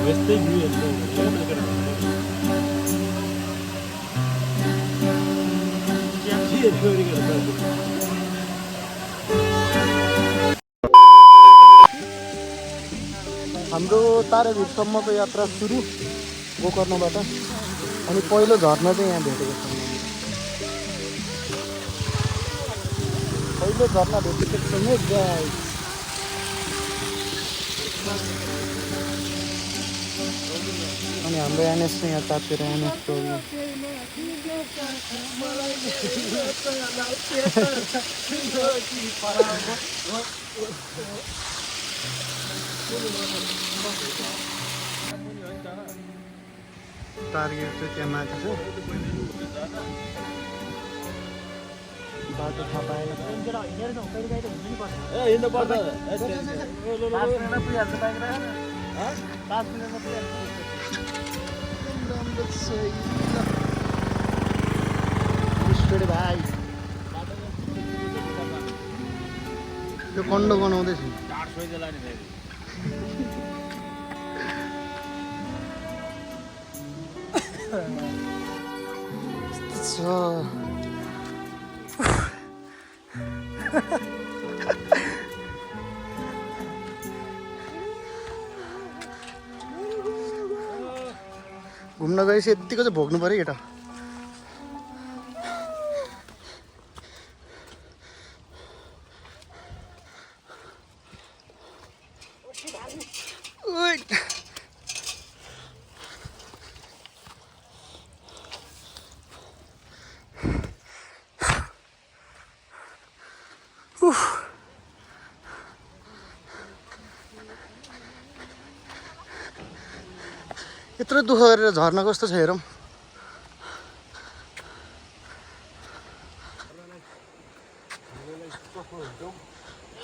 यस्तै भ्यू हेर्नु हाम्रो ताराभिरसम्मको यात्रा सुरु गोकर्णबाट अनि पहिलो झर्ना चाहिँ यहाँ भेटेको छ पहिलो झर्ना भेटेको छ नि गाइस अनि हाम्रो एनएस चाहिँ यहाँ तातेर एनएस प्रब्लम टार्गेट चाहिँ त्यहाँ माथि छ बाटो थाहा पाएन भाइ त्यो कन्डो बनाउँदैछु घुम्न गएपछि यतिको चाहिँ भोग्नु पर्यो केटा यत्रो दुःख गरेर झर्न कस्तो छ हेरौँ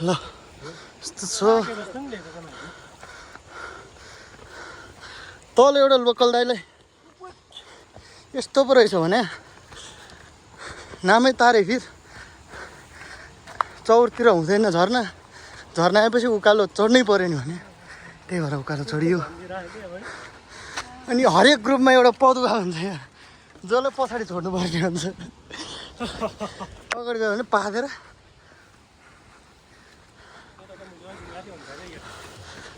ल यस्तो छ तल एउटा लोकल दाइलाई यस्तो पो रहेछ भने नामै तारे फिर चौरतिर हुँदैन झर्ना झर्ना आएपछि उकालो चढ्नै पऱ्यो नि भने त्यही भएर उकालो चढियो अनि हरेक ग्रुपमा एउटा पदुवा हुन्छ यहाँ जसले पछाडि छोड्नु पर्ने हुन्छ अगाडि गयो भने पाकेर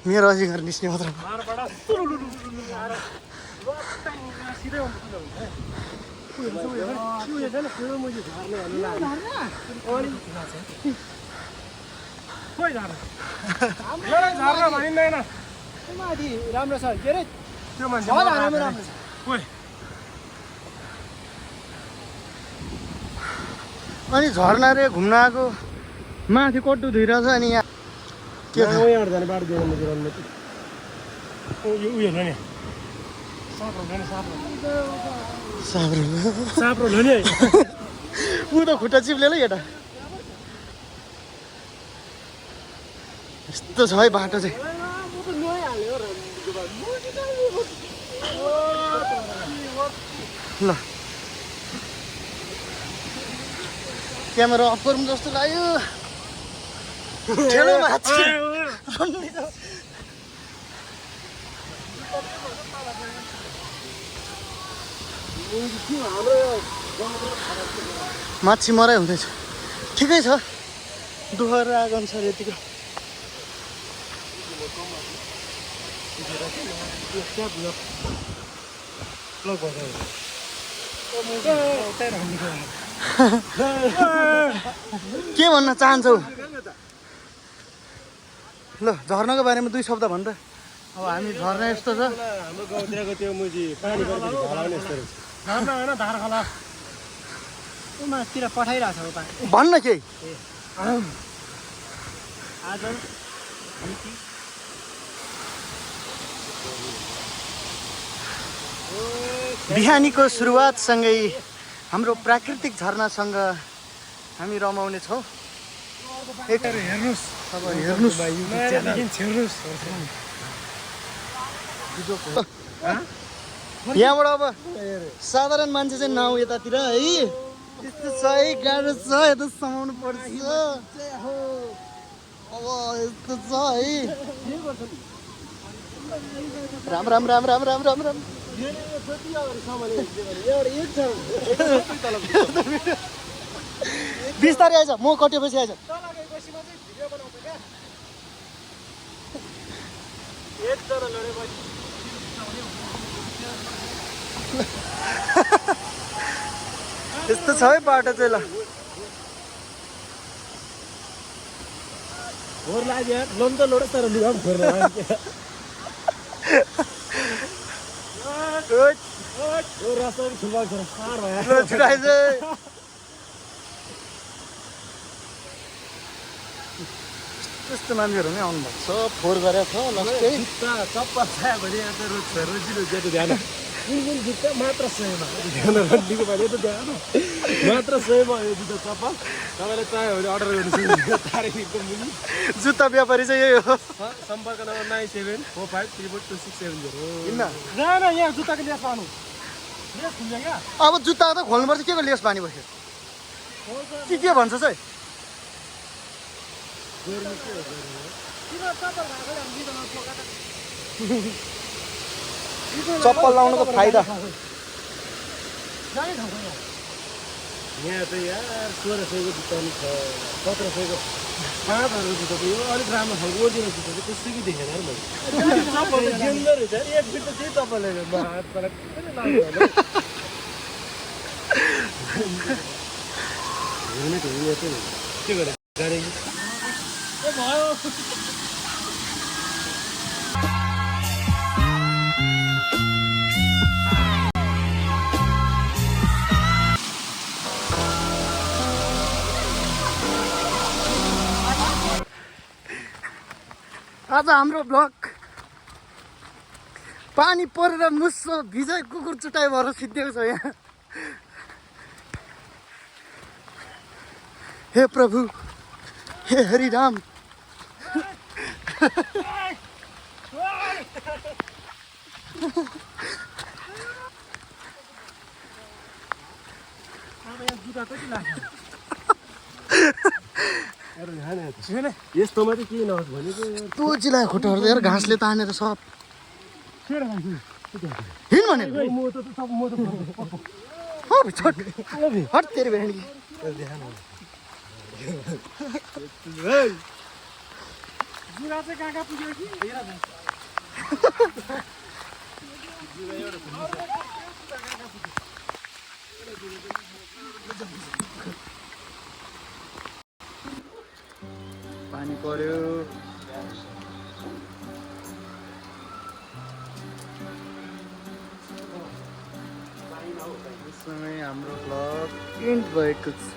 मेरो अजिङ्गर निस्ने मात्र राम्रो छ के अरे अनि झर्ना रे घुम्न आएको माथि कट्टु धुइरहेछ अनि यहाँ के ऊ त खुट्टा चिप्ले ल केटा यस्तो छ है बाटो चाहिँ ल क्यामेरा अफ गरौँ जस्तो लाग्यो ठेलो माथि माछी मराइ हुँदैछ ठिकै छ दुःख र आएको अनुसार यतिको के भन्न चाहन्छौ ल झर्नाको बारेमा दुई शब्द भन् त अब हामी झर्ना यस्तो छ हाम्रो गाउँतिरको त्यो मुजी पानी पर्छ झलाउने यस्तो रहेछ झर्ना हैन धार खला उमातिर पठाइराछ हो पानी भन्न के आज बिहानीको सुरुवातसँगै हाम्रो प्राकृतिक झरनासँग हामी रमाउने छौँ हेर्नुस् अब हेर्नुस् यहाँबाट अब साधारण मान्छे चाहिँ नाउ यतातिर है त्यस्तो छ है गाह्रो छ यता समाउनु पर्छ अब यस्तो छ है राम राम राम राम राम राम राम 20 तारिक आइज म कटेपछि आइज यस्तो छ है बाटो चाहिँ ल फोहोर लाग्यो यार लोन त लोड तर लुगा पनि फोहोर लाग्यो ओ रास्ता पनि छुलबाक छ सार भयो छुटाइज त्यस्तो मान्छेहरू नै आउनु भएको छ फोहोर गरेर छ लस्टै जुत्ता चप्पल छायो भने यहाँ त रोजिलो ज्यादा ध्यान कुन जुत्ता मात्र सयमा ध्यान रन्डीको भने त ध्यान मात्र सयमा यो जुत्ता चप्पल तपाईँले चाह्यो भने अर्डर गर्नु सक्नुहुन्छ तारिखको मुनि जुत्ता व्यापारी चाहिँ यही हो सम्पर्क नम्बर 9745342670 किन जान यहाँ जुत्ताको लेस पाउनु लेस खुल्यो क्या अब जुत्ता त खोल्नुपर्छ के को लेस बानी बस्यो के भन्छ चाहिँ चप्पल लाउनुको फाइदा यहाँ त यार 1600को जुत्ता पनि छ 1700को 500को जुत्ता पनि यो अलिक राम्रो खालको ओरिजिनल जुत्ता चाहिँ त्यस्तो कि देखेन यार मैले चप्पल त गेन्दो रहेछ यार एक फिट त त्यही चप्पल हात पहिला हेर्ने त यहाँ चाहिँ के गरेँ जाने कि भयो आज हाम्रो ब्लग पानी परेर मुस्सो भिजाइ कुकुर चुटाइ भएर सिद्धिएको छ यहाँ हे प्रभु हे हरिराम जुत्ता कति लाग्छ यस्तोमा चाहिँ के नहोस् भनेको तँ चिलायो खुट्टाहरू यार घाँसले तानेर सब हिँड भनेको हट तेरी बहन की जुरा चाहिँ कहाँ पुग्यो कि पानी पर्यो समय हाम्रो ब्लग एन्ड भएको छ